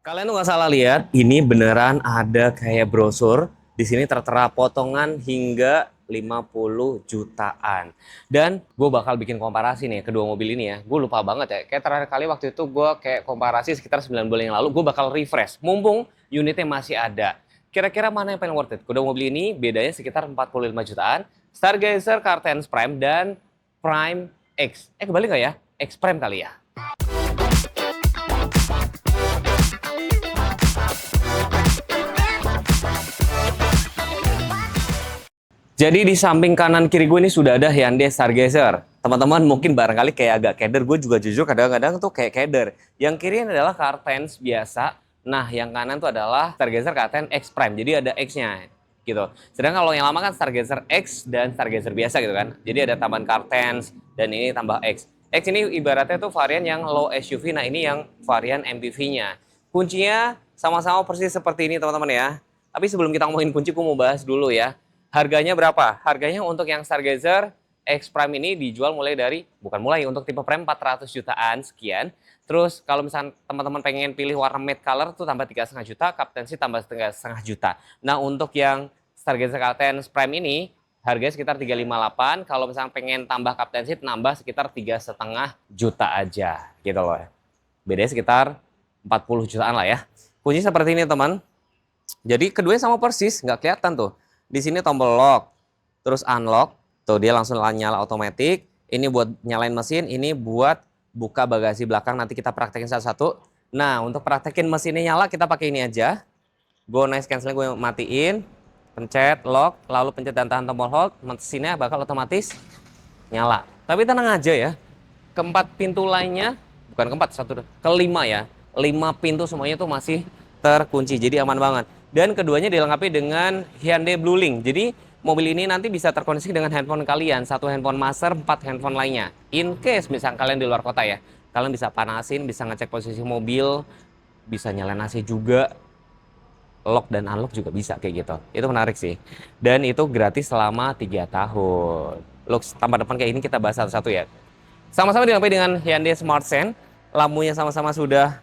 Kalian tuh nggak salah lihat, ini beneran ada kayak brosur. Di sini tertera potongan hingga 50 jutaan. Dan gue bakal bikin komparasi nih kedua mobil ini ya. Gue lupa banget ya. Kayak terakhir kali waktu itu gue kayak komparasi sekitar 9 bulan yang lalu. Gue bakal refresh. Mumpung unitnya masih ada. Kira-kira mana yang paling worth it? Kedua mobil ini bedanya sekitar 45 jutaan. Stargazer, Cartens Prime, dan Prime X. Kebalik nggak ya? X Prime kali ya? Jadi di samping kanan kiri gue ini sudah ada Hyundai Stargazer. Teman-teman mungkin barangkali kayak agak keder, gue juga jujur kadang-kadang tuh kayak keder. Yang kiri adalah Cartens biasa, nah yang kanan tuh adalah Stargazer Cartens X Prime, jadi ada X-nya gitu. Sedangkan kalau yang lama kan Stargazer X dan Stargazer biasa gitu kan. Jadi ada tambahan Cartens dan ini tambah X. X ini ibaratnya tuh varian yang low SUV, nah ini yang varian MPV-nya. Kuncinya sama-sama persis seperti ini teman-teman ya. Tapi sebelum kita ngomongin kunci, gue mau bahas dulu ya. Harganya berapa? Harganya untuk yang Stargazer X Prime ini dijual mulai dari, bukan mulai, untuk tipe Prime 400 jutaan sekian. Terus kalau misalnya teman-teman pengen pilih warna matte color tuh tambah 3,5 juta, Captaincy tambah 3,5 juta. Nah untuk yang Stargazer Captain's Prime ini harganya sekitar 358. Kalau misalnya pengen tambah Captaincy nambah sekitar 3,5 juta aja gitu loh. Bedanya sekitar 40 jutaan lah ya. Kunci seperti ini teman. Jadi keduanya sama persis, nggak kelihatan tuh. Di sini tombol lock, terus unlock, tuh dia langsung nyala otomatis. Ini buat nyalain mesin, ini buat buka bagasi belakang. Nanti kita praktekin satu-satu. Nah, untuk praktekin mesinnya nyala, kita pakai ini aja. Go noise cancelling gue matiin, pencet lock, lalu pencet dan tahan tombol hold, mesinnya bakal otomatis nyala. Tapi tenang aja ya, keempat pintu lainnya, bukan keempat, kelima ya, 5 pintu semuanya tuh masih terkunci, jadi aman banget. Dan keduanya dilengkapi dengan Hyundai Blue Link. Jadi mobil ini nanti bisa terkoneksi dengan handphone kalian. Satu handphone master, 4 handphone lainnya. In case misalnya kalian di luar kota ya, kalian bisa panasin, bisa ngecek posisi mobil, bisa nyalain AC juga, lock dan unlock juga bisa kayak gitu. Itu menarik sih. Dan itu gratis selama 3 tahun. Look, tampak depan kayak ini kita bahas satu-satu ya. Sama-sama dilengkapi dengan Hyundai Smart Sense. Lampunya sama-sama sudah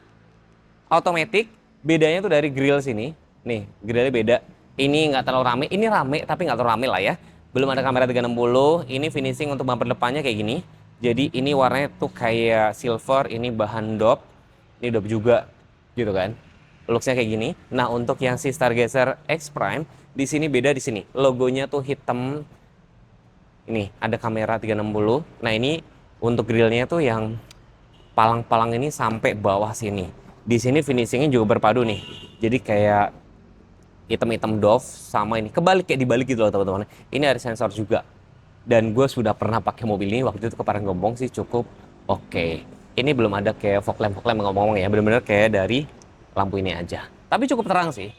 otomatis. Bedanya tuh dari grill sini. Nih, grillnya beda. Ini nggak terlalu rame. Ini rame, tapi nggak terlalu rame lah ya. Belum ada kamera 360. Ini finishing untuk bumper depannya kayak gini. Jadi ini warnanya tuh kayak silver. Ini bahan dop. Ini dop juga, gitu kan. Looksnya kayak gini. Nah, untuk yang si Stargazer X Prime, di sini beda di sini. Logonya tuh hitam. Ini ada kamera 360. Nah, ini untuk grillnya tuh yang palang-palang ini sampai bawah sini. Di sini finishingnya juga berpadu nih. Jadi kayak hitam-hitam doff sama ini. Kebalik, kayak dibalik gitu loh teman-teman. Ini ada sensor juga. Dan gue sudah pernah pakai mobil ini. Waktu itu ke Paranggombong sih cukup oke. Ini belum ada kayak fog lamp ngomong-ngomong ya. Bener-bener kayak dari lampu ini aja. Tapi cukup terang sih.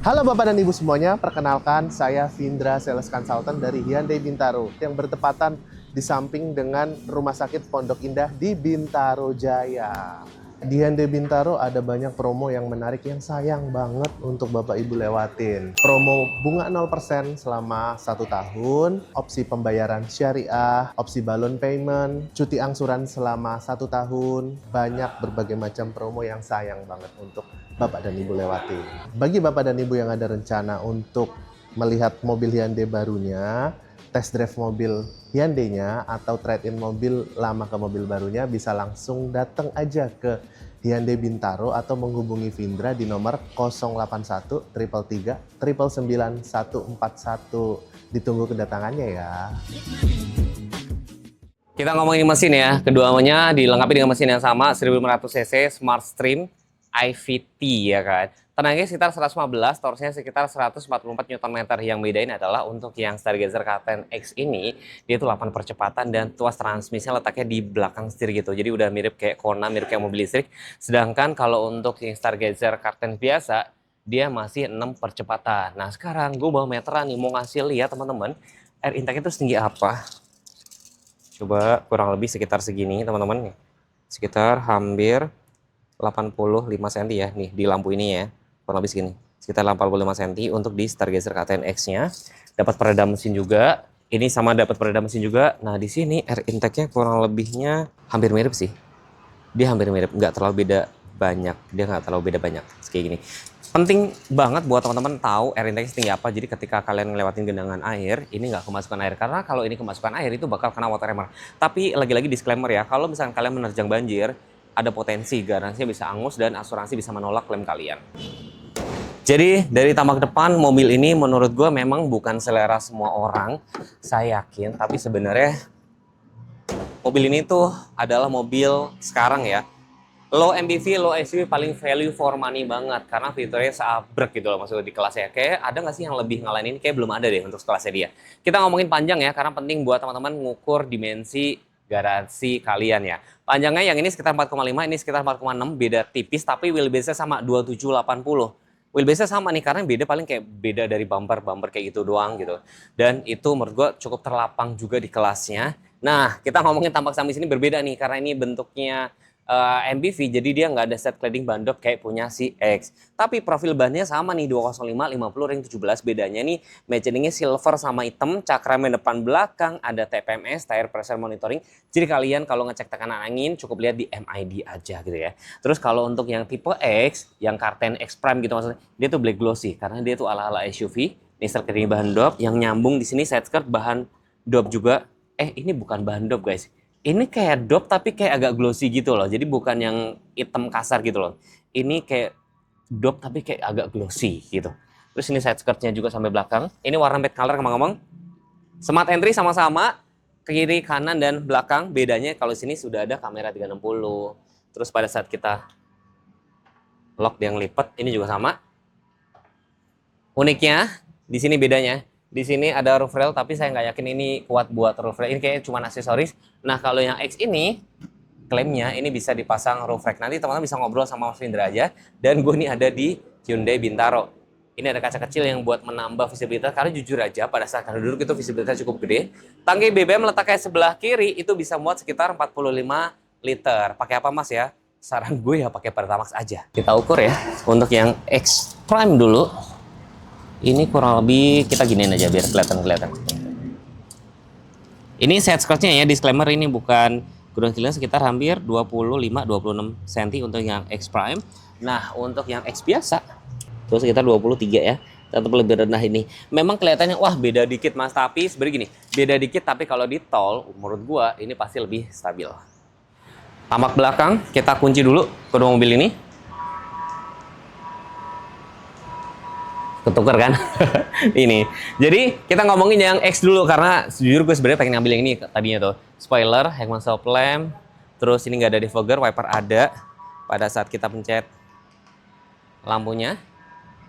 Halo Bapak dan Ibu semuanya, perkenalkan saya Vindra Sales Consultant dari Hyundai Bintaro yang bertepatan di samping dengan Rumah Sakit Pondok Indah di Bintaro Jaya. Di Hyundai Bintaro ada banyak promo yang menarik yang sayang banget untuk Bapak Ibu lewatin. Promo bunga 0% selama 1 tahun, opsi pembayaran syariah, opsi balloon payment, cuti angsuran selama 1 tahun, banyak berbagai macam promo yang sayang banget untuk Bapak dan Ibu lewatin. Bagi Bapak dan Ibu yang ada rencana untuk melihat mobil Hyundai barunya, test drive mobil Hyundai-nya atau trade-in mobil lama ke mobil barunya, bisa langsung datang aja ke Hyundai Bintaro atau menghubungi Vindra di nomor 081 333 999 141. Ditunggu kedatangannya ya. Kita ngomongin mesin ya. Keduanya dilengkapi dengan mesin yang sama, 1500 cc Smart Stream IVT ya kan. Tenaganya sekitar 115, torsinya sekitar 144 Nm. Yang bedain adalah untuk yang Stargazer Captain X ini, dia itu 8 percepatan dan tuas transmisinya letaknya di belakang setir gitu. Jadi udah mirip kayak Kona, mirip kayak mobil listrik. Sedangkan kalau untuk yang Stargazer Captain biasa, dia masih 6 percepatan. Nah sekarang gue bawa meteran nih, mau ngasih lihat teman-teman, air intake itu setinggi apa. Coba kurang lebih sekitar segini teman-teman. Sekitar hampir 85 cm ya, nih di lampu ini ya. Kurang lebih segini, sekitar 85 cm untuk di Stargazer KTN X-nya. Dapat peredam mesin juga. Ini sama dapat peredam mesin juga. Nah, di sini air intake-nya kurang lebihnya hampir mirip sih. Dia hampir mirip, nggak terlalu beda banyak. Dia nggak terlalu beda banyak, kayak gini. Penting banget buat teman-teman tahu air intake tinggi apa. Jadi ketika kalian ngelewatin genangan air, ini nggak kemasukan air. Karena kalau ini kemasukan air, itu bakal kena water hammer. Tapi lagi-lagi disclaimer ya, kalau misalkan kalian menerjang banjir, ada potensi garansinya bisa angus dan asuransi bisa menolak klaim kalian. Jadi dari tampak depan mobil ini menurut gue memang bukan selera semua orang, saya yakin. Tapi sebenarnya mobil ini tuh adalah mobil sekarang ya, low MPV, low SUV paling value for money banget. Karena fiturnya seabrek gitu loh maksudnya di kelasnya. Kayak ada nggak sih yang lebih ngalahin ini? Kayak belum ada deh untuk kelasnya dia. Kita ngomongin panjang ya, karena penting buat teman-teman ngukur dimensi garansi kalian ya. Panjangnya yang ini sekitar 4,5, ini sekitar 4,6, beda tipis tapi wheelbase-nya sama 2780. Wheelbase-nya sama nih, karena beda paling kayak beda dari bumper kayak gitu doang gitu. Dan itu menurut gue cukup terlapang juga di kelasnya. Nah, kita ngomongin tampak samping sini berbeda nih, karena ini bentuknya MPV, jadi dia nggak ada set cladding ban dop kayak punya si X. Tapi profil bannya sama nih, 205, 50, ring 17. Bedanya nih, matchingnya silver sama hitam, cakram depan belakang, ada TPMS, tire pressure monitoring. Jadi kalian kalau ngecek tekanan angin, cukup lihat di MID aja gitu ya. Terus kalau untuk yang tipe X, yang Car10 X Prime gitu maksudnya, dia tuh black glossy, karena dia tuh ala-ala SUV. Ini set cladding bahan dop, yang nyambung di sini side skirt bahan dop juga. Ini bukan bahan dop guys. Ini kayak dop tapi kayak agak glossy gitu loh. Jadi bukan yang hitam kasar gitu loh. Ini kayak dop tapi kayak agak glossy gitu. Terus ini side skirtnya juga sampai belakang. Ini warna matte color ngomong-ngomong. Smart entry sama-sama. Kiri, kanan, dan belakang. Bedanya kalau sini sudah ada kamera 360. Terus pada saat kita lock yang lipat, ini juga sama. Uniknya, di sini bedanya. Di sini ada roof rail, tapi saya nggak yakin ini kuat buat roof rail. Ini kayaknya cuma aksesoris. Nah, kalau yang X ini, klaimnya ini bisa dipasang roof rack. Nanti teman-teman bisa ngobrol sama Mas Findra aja. Dan gue ini ada di Hyundai Bintaro. Ini ada kaca kecil yang buat menambah visibilitas. Karena jujur aja, pada saat kalian duduk itu visibilitasnya cukup gede. Tangki BBM letaknya sebelah kiri, itu bisa muat sekitar 45 liter. Pakai apa Mas ya? Saran gue ya pakai Pertamax aja. Kita ukur ya. Untuk yang X Prime dulu. Ini kurang lebih kita giniin aja biar kelihatan. Ini side skirtnya ya, disclaimer ini bukan ground clearance, sekitar hampir 25-26 cm untuk yang X Prime. Nah, untuk yang X biasa itu sekitar 23 ya. Tetap lebih rendah ini. Memang kelihatannya wah beda dikit Mas, tapi sebenarnya gini, beda dikit tapi kalau di tol menurut gua ini pasti lebih stabil. Tampak belakang kita kunci dulu kedua mobil ini. Ketukar kan ini. Jadi kita ngomongin yang X dulu, karena sejujur gue sebenarnya pengen ngambil yang ini tadinya tuh. Spoiler, Heckman stop lamp, terus ini nggak ada defogger, wiper ada. Pada saat kita pencet lampunya,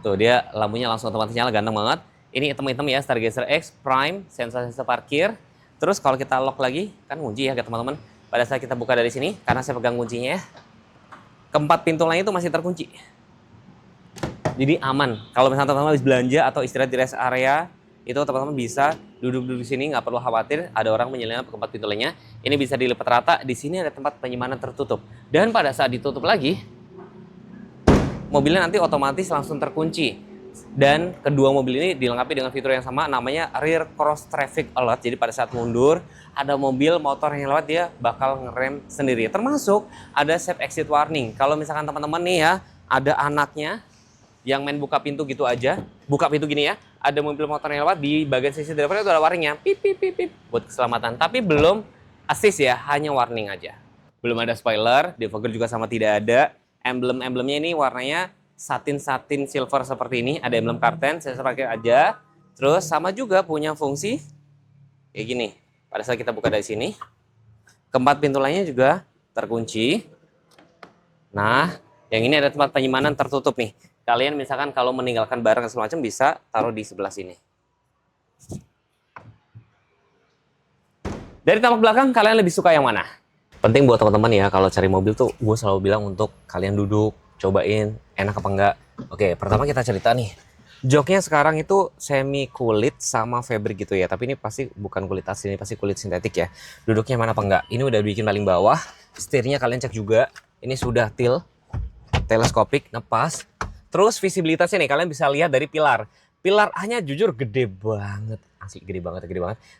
tuh dia lampunya langsung otomatis nyala, ganteng banget. Ini hitam-hitam ya, Stargazer X Prime, sensor parkir. Terus kalau kita lock lagi, kan kunci ya ke teman-teman. Pada saat kita buka dari sini, karena saya pegang kuncinya ya, keempat pintu lain itu masih terkunci. Jadi aman. Kalau misalnya teman-teman habis belanja atau istirahat di rest area, itu teman-teman bisa duduk-duduk di sini, nggak perlu khawatir ada orang menyelinap ke tempat pintu lainnya. Ini bisa dilipat rata. Di sini ada tempat penyimpanan tertutup. Dan pada saat ditutup lagi, mobilnya nanti otomatis langsung terkunci. Dan kedua mobil ini dilengkapi dengan fitur yang sama, namanya rear cross traffic alert. Jadi pada saat mundur, ada mobil motor yang lewat, dia bakal ngerem sendiri. Termasuk ada safe exit warning. Kalau misalkan teman-teman nih ya, ada anaknya yang main buka pintu gitu aja, buka pintu gini ya, ada mobil motor yang lewat, di bagian sisi driver itu ada warningnya, pip pip pip pip buat keselamatan. Tapi belum assist ya, hanya warning aja. Belum ada spoiler, defogger juga sama tidak ada. Emblem-emblemnya ini warnanya satin-satin silver seperti ini, ada emblem Car10, saya pakai aja. Terus sama juga punya fungsi kayak gini. Pada saat kita buka dari sini, keempat pintu lainnya juga terkunci. Nah, yang ini ada tempat penyimpanan tertutup nih. Kalian misalkan kalau meninggalkan barang segala macam bisa taruh di sebelah sini. Dari tampak belakang kalian lebih suka yang mana? Penting buat teman-teman ya, kalau cari mobil tuh gue selalu bilang untuk kalian duduk, cobain enak apa enggak. Oke, pertama kita cerita nih. Joknya sekarang itu semi kulit sama fabric gitu ya, tapi ini pasti bukan kulit asli, ini pasti kulit sintetik ya. Duduknya mana apa enggak? Ini udah bikin paling bawah. Setirnya kalian cek juga. Ini sudah teleskopik, ngepas. Terus visibilitasnya nih, kalian bisa lihat dari pilar. Pilar A-nya jujur gede banget. Asli gede banget.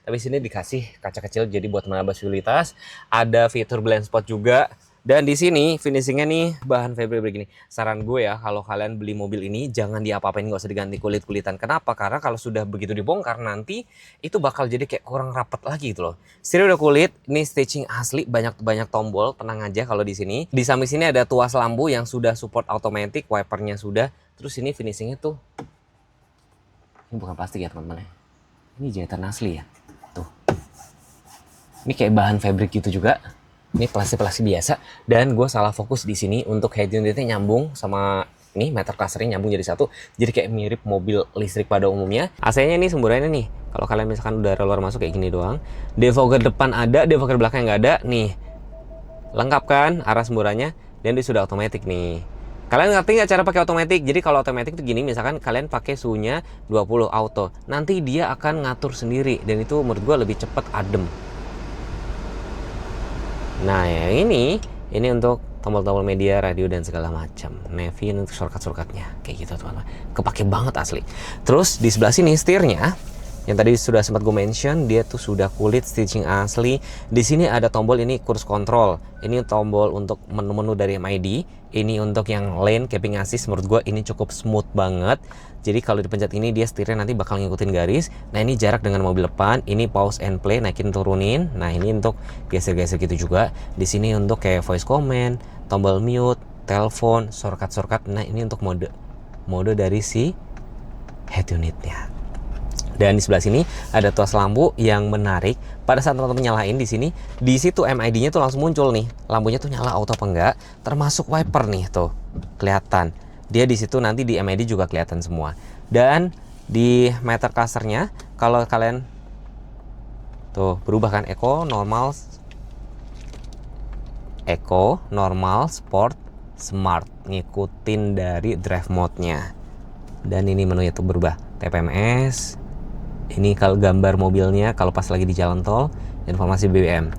Tapi sini dikasih kaca kecil jadi buat menambah visibilitas. Ada fitur blind spot juga. Dan di sini finishingnya nih bahan fabric begini. Saran gue ya, kalau kalian beli mobil ini jangan diapa-apain, nggak usah diganti kulit-kulitan. Kenapa? Karena kalau sudah begitu dibongkar nanti itu bakal jadi kayak kurang rapet lagi gitu loh. Setir udah kulit, ini stitching asli, banyak tombol, tenang aja kalau di sini. Di samping sini ada tuas lampu yang sudah support automatic, wipernya sudah. Terus ini finishingnya tuh, ini bukan plastik ya teman-teman ya. Ini jahitan asli ya. Tuh. Ini kayak bahan fabric gitu juga. Ini plastik-plastik biasa. Dan gue salah fokus di sini untuk head unitnya nyambung sama ini meter clusternya nyambung jadi satu. Jadi kayak mirip mobil listrik pada umumnya. AC-nya nih semburannya nih. Kalau kalian misalkan udara luar masuk kayak gini doang. Defogger depan ada, defogger belakang nggak ada. Nih, lengkap kan arah semburannya. Dan dia sudah otomatis nih. Kalian ngerti nggak cara pakai otomatis? Jadi kalau otomatis itu gini, misalkan kalian pakai suhunya 20 auto, nanti dia akan ngatur sendiri dan itu menurut gue lebih cepat adem. Nah yang ini untuk tombol-tombol media, radio dan segala macam. Navy untuk shortcut-shortcutnya kayak gitu teman-teman. Kepake banget asli. Terus di sebelah sini setirnya, yang tadi sudah sempat gue mention, dia tuh sudah kulit stitching asli. Di sini ada tombol ini cruise control. Ini tombol untuk menu-menu dari MID. Ini untuk yang lane keeping assist, menurut gue ini cukup smooth banget. Jadi kalau dipencet ini dia setirnya nanti bakal ngikutin garis. Nah ini jarak dengan mobil depan. Ini pause and play, naikin turunin. Nah ini untuk geser-geser gitu juga. Di sini untuk kayak voice command, tombol mute, telepon, shortcut. Nah ini untuk mode dari si head unitnya. Dan di sebelah sini ada tuas lampu yang menarik. Pada saat teman-teman nyalain di sini, di situ MID-nya tuh langsung muncul nih. Lampunya tuh nyala auto apa enggak, termasuk wiper nih tuh. Kelihatan. Dia di situ nanti di MID juga kelihatan semua. Dan di meter clusternya kalau kalian tuh berubah kan eco, normal, sport, smart, ngikutin dari drive mode-nya. Dan ini menunya tuh berubah. TPMS. Ini kalau gambar mobilnya kalau pas lagi di jalan tol, informasi BBM.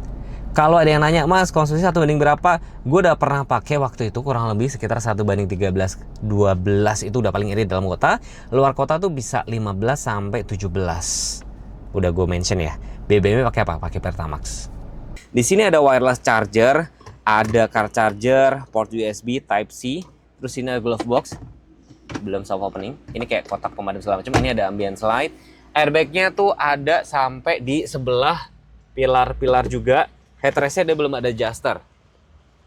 Kalau ada yang nanya, Mas, konsumsi 1 banding berapa? Gue udah pernah pakai waktu itu kurang lebih sekitar 1 banding 13, 12 itu udah paling irit dalam kota. Luar kota tuh bisa 15 sampai 17. Udah gue mention ya. BBM pakai apa? Pakai Pertamax. Di sini ada wireless charger, ada car charger, port USB Type C, terus ini ada glove box. Belum soft opening. Ini kayak kotak pemadam segala macam. Ini ada ambient slide. Airbagnya tuh ada sampai di sebelah pilar-pilar juga. Headrestnya dia belum ada adjuster.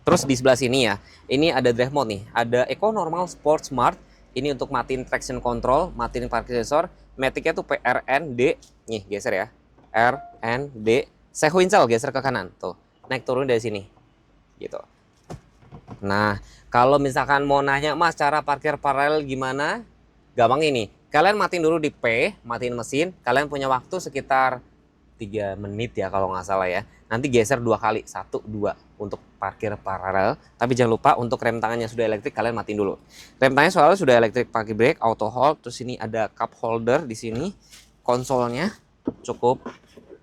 Terus di sebelah sini ya, ini ada drive mode nih. Ada Eco, Normal, Sport, Smart. Ini untuk matiin traction control, matiin parking sensor. Matic-nya tuh PRND. Nih geser ya, RND. Sequential geser ke kanan. Tuh, naik turun dari sini. Gitu. Nah, kalau misalkan mau nanya, Mas, cara parkir paralel gimana? Gampang ini. Kalian matiin dulu di P, matiin mesin. Kalian punya waktu sekitar 3 menit ya kalau nggak salah ya. Nanti geser 2 kali, 1, 2 untuk parkir paralel. Tapi jangan lupa untuk rem tangannya sudah elektrik, kalian matiin dulu. Rem tangannya soalnya sudah elektrik parking brake, auto hold. Terus ini ada cup holder di sini. Konsolnya cukup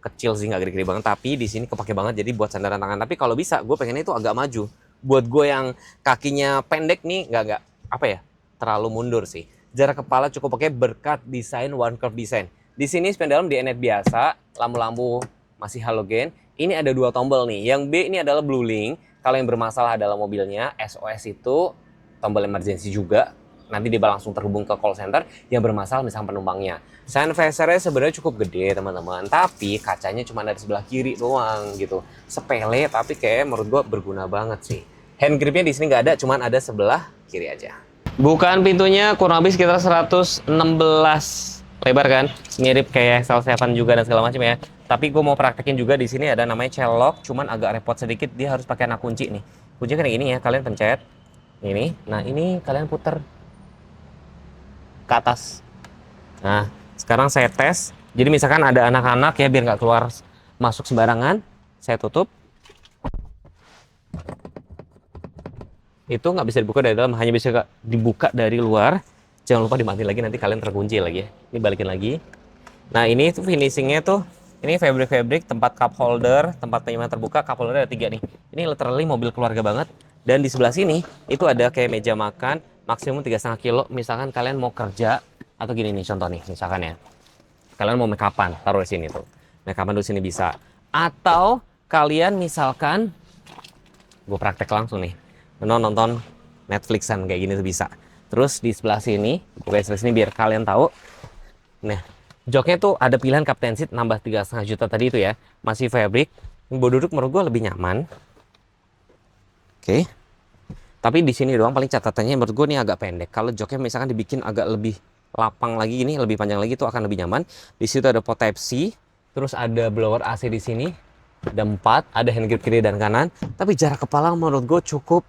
kecil sih, nggak gede-gede banget. Tapi di sini kepake banget jadi buat sandaran tangan. Tapi kalau bisa, gue pengennya itu agak maju. Buat gue yang kakinya pendek nih, nggak apa ya, terlalu mundur sih. Jarak kepala cukup pakai berkat desain one curve design. Di sini spanduk di NET biasa, lampu-lampu masih halogen. Ini ada 2 tombol nih. Yang B ini adalah Blue Link. Kalau yang bermasalah adalah mobilnya, SOS itu tombol emergency juga. Nanti dia langsung terhubung ke call center. Yang bermasalah misalnya penumpangnya. Sun visor-nya sebenarnya cukup gede teman-teman. Tapi kacanya cuma dari sebelah kiri doang gitu. Sepele tapi kayak menurut gua berguna banget sih. Hand gripnya di sini nggak ada, cuman ada sebelah kiri aja. Bukan pintunya kurang lebih sekitar 116 lebar kan, mirip kayak XL7 juga dan segala macam ya. Tapi gue mau praktekin juga di sini ada namanya child lock, cuman agak repot sedikit, dia harus pakai anak kunci nih. Kunci kan yang ini ya, kalian pencet ini. Nah ini kalian puter ke atas. Nah sekarang saya tes. Jadi misalkan ada anak-anak ya, biar nggak keluar masuk sembarangan, saya tutup. Itu nggak bisa dibuka dari dalam, hanya bisa dibuka dari luar. Jangan lupa dimatiin lagi, nanti kalian terkunci lagi ya. Ini balikin lagi. Nah ini tuh finishingnya tuh, ini fabric, tempat cup holder, tempat penyimpanan terbuka, cup holder ada 3 nih. Ini literally mobil keluarga banget. Dan di sebelah sini itu ada kayak meja makan, maksimum 3,5 kilo. Misalkan kalian mau kerja atau gini nih contoh nih, misalkan ya, kalian mau make upan, taruh di sini tuh. Make upan di sini bisa. Atau kalian misalkan gue praktek langsung nih. Nonton Netflixan kayak gini tuh bisa. Terus di sebelah sini, gue sebelah sini biar kalian tahu. Nah, joknya tuh ada pilihan captain seat nambah 3,5 juta tadi itu ya. Masih fabric. Buat duduk menurut gue lebih nyaman. Oke. Tapi di sini doang paling catatannya menurut gue nih agak pendek. Kalau joknya misalkan dibikin agak lebih lapang lagi gini, lebih panjang lagi tuh akan lebih nyaman. Di situ ada port Type C, terus ada blower AC di sini. Ada 4, ada handgrip kiri dan kanan. Tapi jarak kepala menurut gue cukup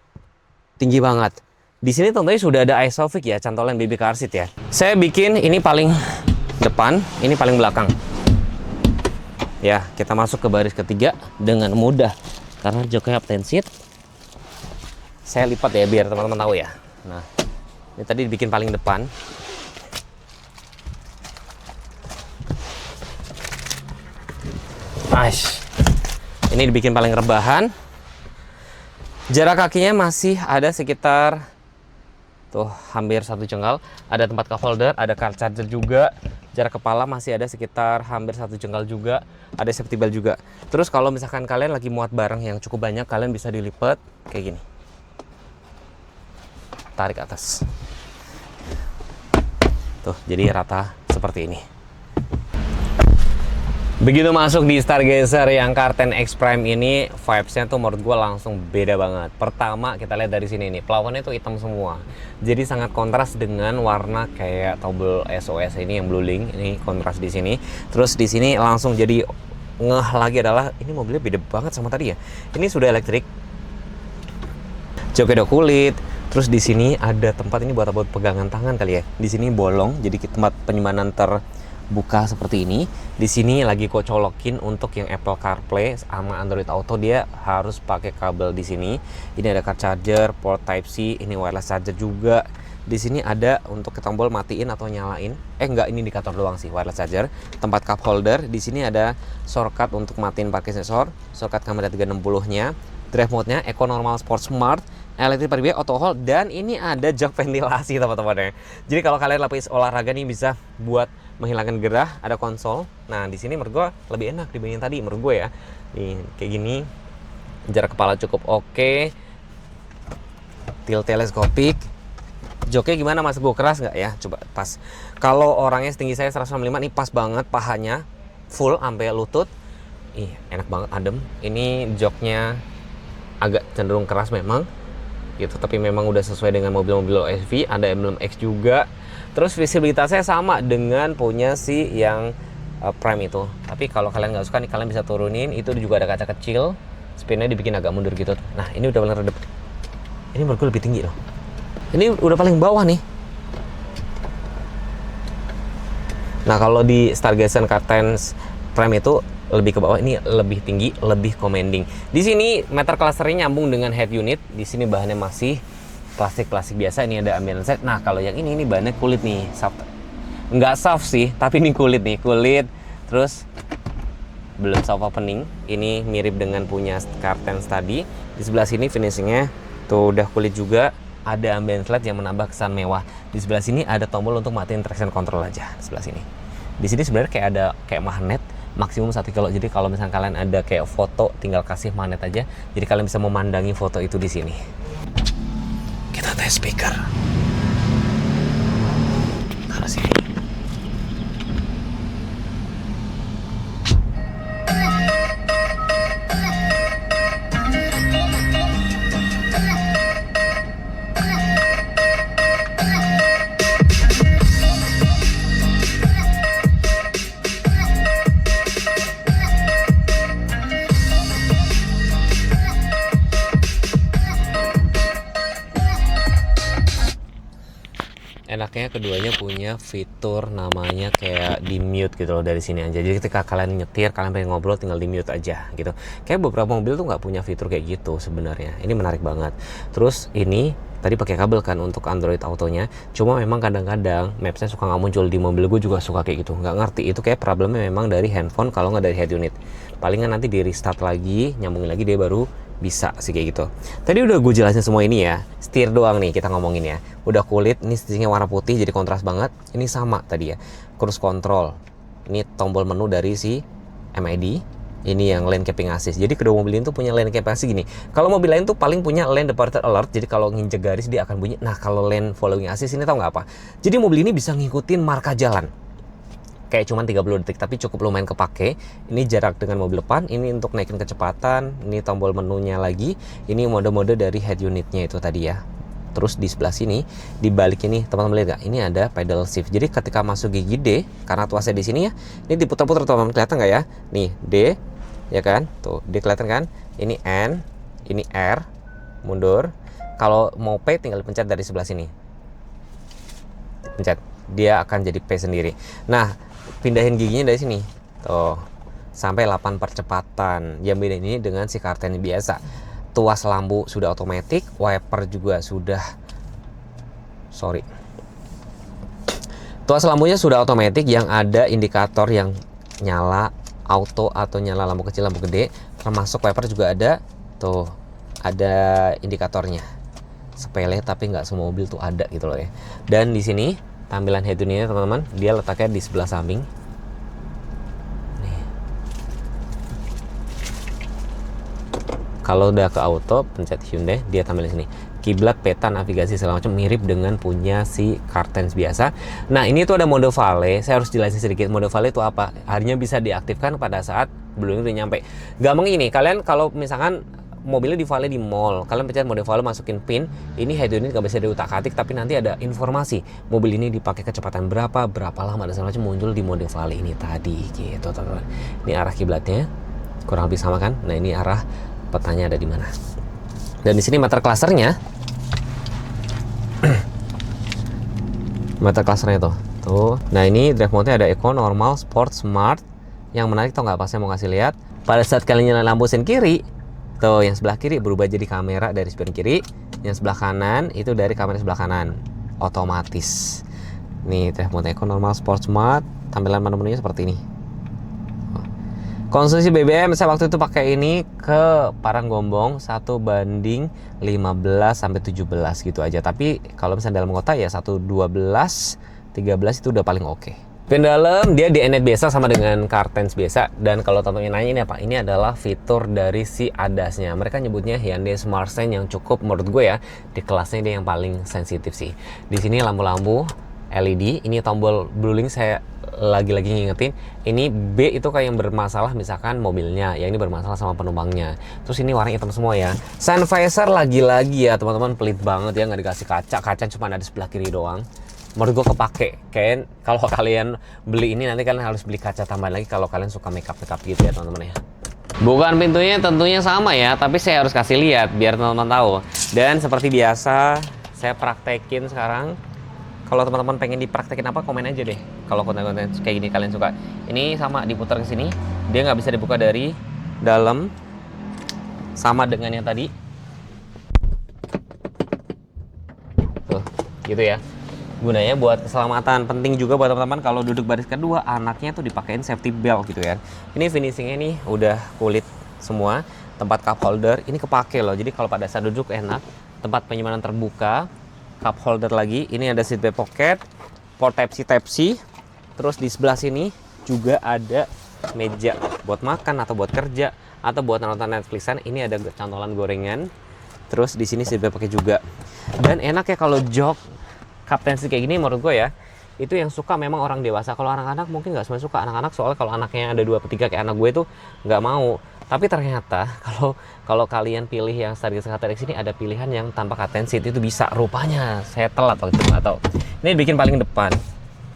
tinggi banget. Di sini tentunya sudah ada Isofix ya, cantolan baby car seat ya. Saya bikin ini paling depan, ini paling belakang. Ya, kita masuk ke baris ketiga dengan mudah karena joknya captain seat. Saya lipat ya biar teman-teman tahu ya. Nah, ini tadi dibikin paling depan. Nice. Ini dibikin paling rebahan. Jarak kakinya masih ada sekitar tuh hampir 1 jengkal. Ada tempat cup holder, ada car charger juga. Jarak kepala masih ada sekitar hampir 1 jengkal juga. Ada safety belt juga. Terus kalau misalkan kalian lagi muat barang yang cukup banyak, kalian bisa dilipat kayak gini. Tarik atas. Tuh, jadi rata seperti ini. Begitu masuk di Stargazer yang Car10 X Prime ini, vibes-nya tuh menurut gue langsung beda banget. Pertama, kita lihat dari sini nih, pelawannya tuh hitam semua. Jadi sangat kontras dengan warna kayak tombol SOS ini yang blue link. Ini kontras di sini. Terus di sini langsung jadi ngeh lagi adalah ini mobilnya beda banget sama tadi ya. Ini sudah elektrik. Joknya udah kulit. Terus di sini ada tempat ini buat pegangan tangan kali ya. Di sini bolong, jadi tempat penyimpanan terbuka seperti ini. Di sini lagi kok colokin untuk yang Apple CarPlay sama Android Auto, dia harus pakai kabel di sini. Ini ada car charger, port Type C, ini wireless charger juga. Di sini ada untuk tombol matiin atau nyalain. Enggak, ini indikator doang sih, wireless charger. Tempat cup holder. Di sini ada shortcut untuk matiin parking sensor, shortcut kamera 360-nya, drive mode-nya, Eco, Normal, Sport, Smart, electric parking brake, auto hold, dan ini ada jok ventilasi teman-teman ya. Jadi kalau kalian lapis olahraga nih bisa buat menghilangkan gerah, ada konsol. Nah di sini menurut gue lebih enak dibanding tadi menurut gue ya. Nih kayak gini, jarak kepala cukup oke, tilt teleskopik. Joknya gimana mas? Gue keras nggak ya? Coba pas. Kalau orangnya setinggi saya 165 nih pas banget, pahanya full sampai lutut. Ih enak banget, adem. Ini joknya agak cenderung keras memang gitu, tapi memang udah sesuai dengan mobil-mobil SUV. Ada emblem X juga. Terus visibilitasnya sama dengan punya si yang Prime itu. Tapi kalau kalian nggak suka nih, kalian bisa turunin. Itu juga ada kaca kecil, spinnya dibikin agak mundur gitu. Nah ini udah paling redep. Ini menurut gue lebih tinggi loh. Ini udah paling bawah nih. Nah kalau di Stargazer Car10 Prime itu lebih ke bawah, ini lebih tinggi, lebih commanding. Di sini meter clusternya nyambung dengan head unit. Di sini bahannya masih plastik biasa. Ini ada ambient set. Nah kalau yang ini bahannya kulit nih, soft. Nggak soft sih, tapi ini kulit nih, kulit. Terus belum soft opening. Ini mirip dengan punya Car10 tadi. Di sebelah sini finishingnya tuh udah kulit juga. Ada ambient light yang menambah kesan mewah. Di sebelah sini ada tombol untuk matiin traction control aja. Di sebelah sini. Di sini sebenarnya kayak ada kayak magnet. Maksimum 1 kilo. Jadi kalau misalnya kalian ada kayak foto, tinggal kasih magnet aja. Jadi kalian bisa memandangi foto itu di sini. Kita tes speaker. Karena sini. Enaknya keduanya punya fitur namanya kayak di mute gitu loh dari sini aja. Jadi ketika kalian nyetir, kalian pengen ngobrol tinggal di mute aja gitu. Kayak beberapa mobil tuh nggak punya fitur kayak gitu sebenarnya. Ini menarik banget. Terus ini tadi pakai kabel kan untuk Android Autonya. Cuma memang kadang-kadang Maps-nya suka nggak muncul. Di mobil gue juga suka kayak gitu. Nggak ngerti. Itu kayak problemnya memang dari handphone kalau nggak dari head unit. Palingan nanti di restart lagi, nyambungin lagi dia baru bisa sih kayak gitu. Tadi udah gue jelasin semua ini ya. Setir doang nih kita ngomongin ya. Udah kulit, ini setirnya warna putih jadi kontras banget. Ini sama tadi ya. Cruise control. Ini tombol menu dari si MID. Ini yang lane keeping assist. Jadi kedua mobil ini tuh punya lane keeping assist gini. Kalau mobil lain tuh paling punya lane departure alert. Jadi kalau nginjek garis dia akan bunyi. Nah kalau lane following assist ini tahu nggak apa? Jadi mobil ini bisa ngikutin marka jalan. Kayak cuman 30 detik tapi cukup lumayan kepake. Ini jarak dengan mobil depan. Ini untuk naikin kecepatan. Ini tombol menunya lagi. Ini mode-mode dari head unitnya itu tadi ya. Terus di sebelah sini, di balik ini teman-teman lihat nggak? Ini ada pedal shift. Jadi ketika masuk gigi D, karena tuasnya di sini ya, ini diputar-putar teman-teman, kelihatan nggak ya? Nih D, ya kan? Tuh D kelihatan kan? Ini N, ini R, mundur. Kalau mau P tinggal pencet dari sebelah sini. Pencet, dia akan jadi P sendiri. Nah, pindahin giginya dari sini. Tuh, sampai 8 percepatan. Yang beda ini dengan si Karten biasa. Tuas lampu sudah otomatis, wiper juga sudah tuas lampunya sudah otomatis, yang ada indikator yang nyala auto atau nyala lampu kecil lampu gede, termasuk wiper juga ada tuh, ada indikatornya. Sepele tapi nggak semua mobil tuh ada gitu loh ya. Dan di sini tampilan head unitnya teman-teman, dia letaknya di sebelah samping. Kalau udah ke auto, pencet Hyundai, dia tampil di sini. Kiblat, peta, navigasi segala macam mirip dengan punya si Kartens biasa. Nah, ini tuh ada mode valet. Saya harus jelasin sedikit. Mode valet itu apa? Hanya bisa diaktifkan pada saat belum udah nyampe. Gampang ini, kalian kalau misalkan mobilnya di valet di mall, kalian pencet mode valet, masukin pin, ini head unit nggak bisa diutak-atik, tapi nanti ada informasi mobil ini dipakai kecepatan berapa lama dan segala macam muncul di mode valet ini tadi gitu teman-teman. Ini arah kiblatnya kurang lebih sama kan? Nah, ini arah petanya ada di mana. Dan di sini meter clusternya, meter clusternya tuh. Nah ini drive mode-nya ada eco, normal, sport, smart. Yang menarik tau nggak? Pas saya mau kasih lihat, pada saat kalian nyalain lampu sen kiri, tuh yang sebelah kiri berubah jadi kamera dari spion kiri, yang sebelah kanan itu dari kamera sebelah kanan, otomatis. Nih drive mode eco, normal, sport, smart. Tampilan menu-menunya seperti ini. Konsumsi BBM saya waktu itu pakai ini ke Paranggombong 1:15 sampai 17 gitu aja. Tapi kalau misalnya dalam kota ya 1:12, 13 itu udah paling oke. Pin dalam dia di NET biasa sama dengan Kartens biasa. Dan kalau teman-teman nanya ini apa? Ini adalah fitur dari si ADAS-nya. Mereka nyebutnya Hyundai Smart Sense yang cukup menurut gue ya di kelasnya dia yang paling sensitif sih. Di sini lampu-lampu LED, ini tombol blueling saya lagi-lagi ngingetin, ini B itu kayak yang bermasalah misalkan mobilnya, yang ini bermasalah sama penumpangnya. Terus ini warna hitam semua ya. Sun visor lagi-lagi ya teman-teman, pelit banget ya, nggak dikasih kaca cuma ada di sebelah kiri doang. Menurut gue kepake. Kayak kalau kalian beli ini nanti kalian harus beli kaca tambahan lagi kalau kalian suka makeup gitu ya teman-teman ya. Bukan pintunya tentunya sama ya, tapi saya harus kasih lihat biar teman-teman tahu. Dan seperti biasa saya praktekin sekarang. Kalau teman-teman pengen dipraktekin apa, komen aja deh. Kalau konten-konten kayak gini kalian suka. Ini sama diputar ke sini, dia nggak bisa dibuka dari dalam, sama dengan yang tadi. Tuh, gitu ya. Gunanya buat keselamatan, penting juga buat teman-teman kalau duduk baris kedua, anaknya tuh dipakein safety belt gitu ya. Ini finishingnya nih udah kulit semua, tempat cup holder ini kepake loh. Jadi kalau pada saat duduk enak, tempat penyimpanan terbuka. Cup holder lagi, ini ada seat back pocket, port Type-C, terus di sebelah sini juga ada meja buat makan atau buat kerja atau buat nonton Netflixan. Ini ada cantolan gorengan, terus di sini seat back pocket juga. Dan enak ya kalau jok kaptensi kayak gini menurut gue ya, itu yang suka memang orang dewasa. Kalau anak-anak mungkin nggak semua suka, anak-anak soalnya kalau anaknya ada 2/3 kayak anak gue tuh nggak mau. Tapi ternyata kalau kalian pilih yang Stargazer KTRX ini ada pilihan yang tanpa curtain seat itu bisa. Rupanya saya telat waktu itu, nggak tahu. Ini dibikin paling depan.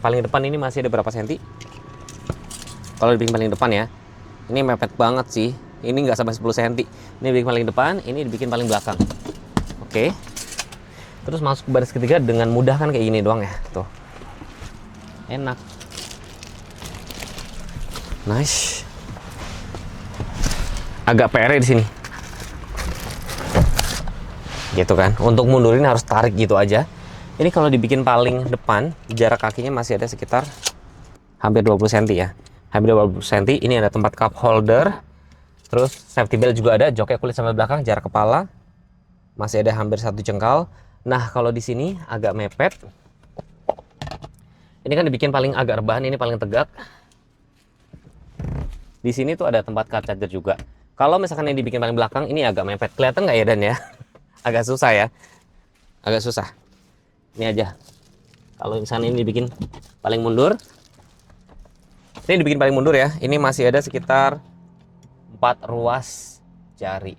Paling depan ini masih ada berapa senti? Kalau dibikin paling depan ya, ini mepet banget sih. Ini nggak sampai 10 cm. Ini dibikin paling depan, ini dibikin paling belakang. Oke. Terus masuk ke baris ketiga dengan mudah kan kayak gini doang ya. Tuh. Enak. Nice. Agak PR di sini. Gitu kan. Untuk mundurin harus tarik gitu aja. Ini kalau dibikin paling depan, jarak kakinya masih ada sekitar hampir 20 cm ya. Hampir 20 cm. Ini ada tempat cup holder. Terus safety belt juga ada, joknya kulit sampai belakang, jarak kepala masih ada hampir 1 jengkal. Nah, kalau di sini agak mepet. Ini kan dibikin paling agak rebahan, ini paling tegak. Di sini tuh ada tempat car charger juga. Kalau misalkan yang dibikin paling belakang, ini agak mepet. Kelihatan nggak ya Dan ya? Agak susah ya. Agak susah. Ini aja. Kalau misalnya ini dibikin paling mundur. Ini dibikin paling mundur ya. Ini masih ada sekitar 4 ruas jari.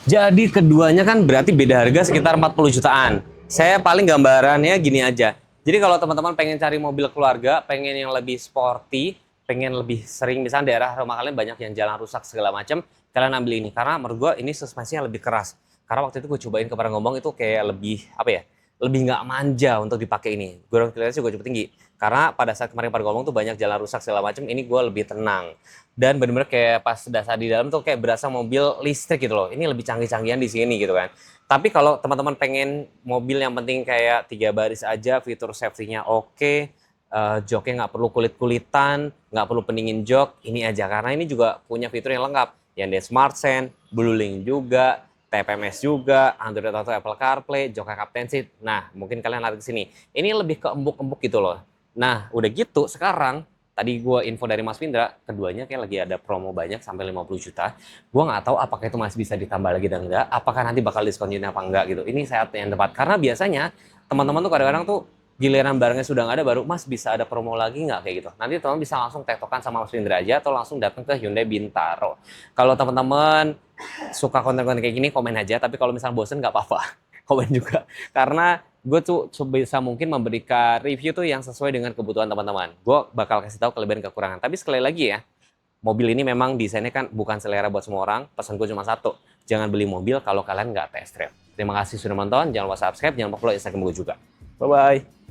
Jadi keduanya kan berarti beda harga sekitar 40 jutaan. Saya paling gambarannya gini aja. Jadi kalau teman-teman pengen cari mobil keluarga, pengen yang lebih sporty, pengen lebih sering, misalnya daerah rumah kalian banyak yang jalan rusak segala macam, kalian ambil ini. Karena menurut gue ini suspensinya lebih keras. Karena waktu itu gue cobain ke Paranggombong itu kayak lebih, apa ya, lebih nggak manja untuk dipakai ini. Ground clearance juga cukup tinggi. Karena pada saat kemarin Paranggombong tuh banyak jalan rusak segala macam, ini gue lebih tenang. Dan bener-bener kayak pas dasar di dalam tuh kayak berasa mobil listrik gitu loh. Ini lebih canggih-canggihan di sini gitu kan. Tapi kalau teman-teman pengen mobil yang penting kayak 3 baris aja, fitur safety-nya oke, joknya nggak perlu kulit-kulitan, nggak perlu pendingin jok, ini aja. Karena ini juga punya fitur yang lengkap. Yang ada Smart Sense, Bluelink juga, TPMS juga, Android Auto, Apple CarPlay, jok Captain Seat. Nah, mungkin kalian lari ke sini. Ini lebih ke embuk-embuk gitu loh. Nah, udah gitu sekarang, tadi gue info dari Mas Pindra, keduanya kayak lagi ada promo banyak sampai 50 juta. Gue nggak tahu apakah itu masih bisa ditambah lagi dan enggak, apakah nanti bakal diskon unit apa enggak gitu. Ini saat yang tepat. Karena biasanya teman-teman tuh kadang-kadang tuh giliran barangnya sudah nggak ada baru, Mas bisa ada promo lagi nggak kayak gitu. Nanti teman bisa langsung tektokan sama Mas Pindra aja atau langsung datang ke Hyundai Bintaro. Kalau teman-teman suka konten-konten kayak gini, komen aja. Tapi kalau misalnya bosen nggak apa-apa, komen juga. Karena gue tuh sebisa mungkin memberikan review tuh yang sesuai dengan kebutuhan teman-teman. Gue bakal kasih tahu kelebihan kekurangan. Tapi sekali lagi ya, mobil ini memang desainnya kan bukan selera buat semua orang. Pesan gue cuma satu, jangan beli mobil kalau kalian nggak test drive. Terima kasih sudah nonton. Jangan lupa subscribe, jangan lupa follow Instagram gue juga. Bye-bye.